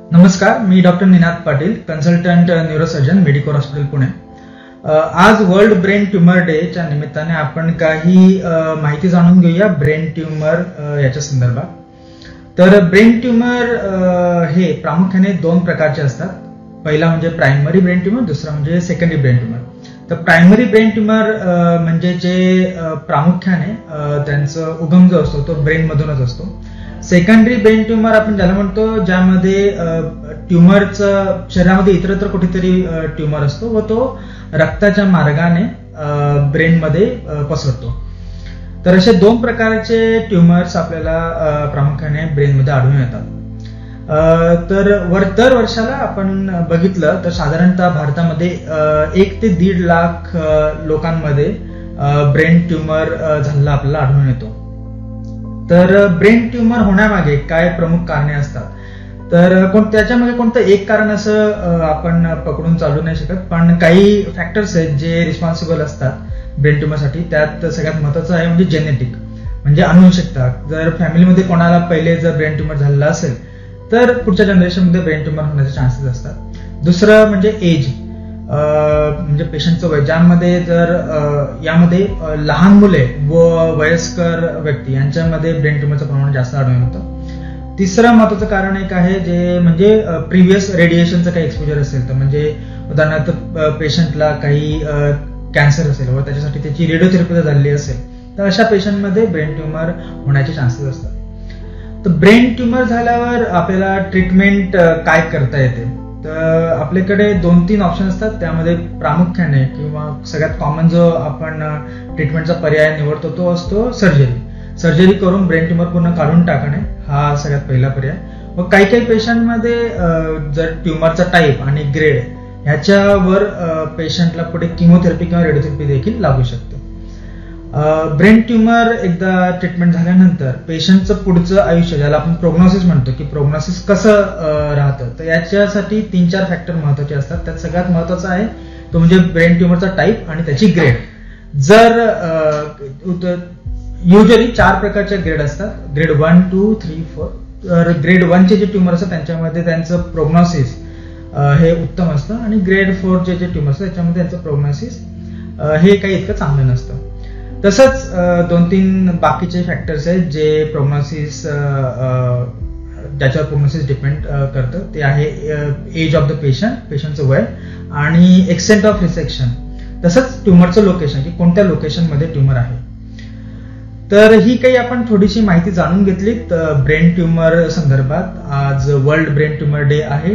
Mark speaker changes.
Speaker 1: नमस्कार, मी doctor Ninad Patil, consultant neurosurgeon, मेडिकोर हॉस्पिटल पुणे। आज वर्ल्ड ब्रेन ट्यूमर डे च्या निमित्ताने आपण काही माहिती जाणून घेऊया ब्रेन ट्यूमर याच्या संदर्भात। तर ब्रेन ट्यूमर हे प्रामुख्याने दोन प्रकारचे असतात। पहिला म्हणजे प्रायमरी ब्रेन ट्यूमर, दुसरा म्हणजे सेकंडरी ब्रेन ट्यूमर। तर प्रायमरी ब्रेन ट्यूमर म्हणजे जे प्रामुख्याने त्यांचा उगम जो असतो तो ब्रेन मधूनच असतो। सेकंडरी ब्रेन ट्यूमर आपण ज्याला म्हणतो, ज्यामध्ये ट्यूमरचं शरीरामध्ये इतरत्र कुठेतरी ट्यूमर असतो व तो रक्ताच्या मार्गाने ब्रेनमध्ये पसरतो। तर असे दोन प्रकारचे ट्यूमर्स आपल्याला प्रामुख्याने ब्रेनमध्ये आढळून येतात। तर दर वर्षाला आपण बघितलं तर साधारणतः भारतामध्ये 1 ते 1.5 लाख लोकांमध्ये ब्रेन ट्यूमर झालेला आपल्याला आढळून येतो। तर ब्रेन ट्यूमर होण्यामागे काय प्रमुख कारणे असतात, तर त्याच्यामध्ये कोणतं एक कारण असं आपण पकडून चालू नाही शकत, पण काही फॅक्टर्स आहेत जे रिस्पॉन्सिबल असतात ब्रेन ट्यूमरसाठी। त्यात सगळ्यात महत्त्वाचं आहे म्हणजे जेनेटिक, म्हणजे अनुवंशिकता। जर फॅमिलीमध्ये कोणाला पहिले जर ब्रेन ट्यूमर झालेला असेल तर पुढच्या जनरेशनमध्ये ब्रेन ट्यूमर होण्याचे चान्सेस असतात। दुसरं म्हणजे एज, म्हणजे पेशंटचं वय, ज्यामध्ये जर यामध्ये लहान मुले व वयस्कर व्यक्ती यांच्यामध्ये ब्रेन ट्यूमरचं प्रमाण जास्त आढळून येतं। तिसरं महत्त्वाचं कारण एक आहे जे म्हणजे प्रिव्हियस रेडिएशनचं काही एक्सपोजर असेल, तर म्हणजे उदाहरणार्थ पेशंटला काही कॅन्सर असेल व त्याच्यासाठी त्याची रेडिओथेरपी जर झालेली असेल तर अशा पेशंटमध्ये ब्रेन ट्यूमर होण्याचे चान्सेस असतात। तर ब्रेन ट्यूमर झाल्यावर आपल्याला ट्रीटमेंट काय करता येते, तर आपल्याकडे 2-3 ऑप्शन असतात। त्यामध्ये प्रामुख्याने किंवा सगळ्यात कॉमन जो आपण ट्रीटमेंटचा पर्याय निवडतो तो असतो सर्जरी करून ब्रेन ट्यूमर पूर्ण काढून टाकणे, हा सगळ्यात पहिला पर्याय। व काही पेशंटमध्ये जर ट्यूमरचा टाईप आणि ग्रेड ह्याच्यावर पेशंटला पुढे किमोथेरपी किंवा रेडिओथेरपी देखील लागू शकते। ब्रेन ट्यूमर एकदा ट्रीटमेंट झाल्यानंतर पेशंटचं पुढचं आयुष्य, ज्याला आपण प्रोग्नोसिस म्हणतो, की प्रोग्नोसिस कसं राहतं, तर याच्यासाठी 3-4 फॅक्टर महत्त्वाचे असतात। त्यात सगळ्यात महत्त्वाचा आहे तो म्हणजे ब्रेन ट्यूमरचा टाईप आणि त्याची ग्रेड। जर युजली 4 प्रकारचे ग्रेड असतात, ग्रेड 1, 2, 3, 4। तर ग्रेड 1 चे जे ट्यूमर असतात त्यांच्यामध्ये त्यांचं प्रोग्नोसिस हे उत्तम असतं, आणि ग्रेड 4 चे जे ट्यूमर असतात त्याच्यामध्ये त्यांचं प्रोग्नोसिस हे काही इतकं चांगलं नसतं। तसंच 2-3 बाकीचे फॅक्टर्स आहेत जे प्रोग्नोसिस, ज्याच्यावर प्रोग्नोसिस डिपेंड करतं। ते आहे एज ऑफ द पेशंटचं वय आणि एक्सटेंट ऑफ रिसेक्शन, तसंच ट्यूमरचं लोकेशन, की कोणत्या लोकेशनमध्ये ट्यूमर आहे। तर ही काही आपण थोडीशी माहिती जाणून घेतली ब्रेन ट्यूमर संदर्भात। आज वर्ल्ड ब्रेन ट्यूमर डे आहे।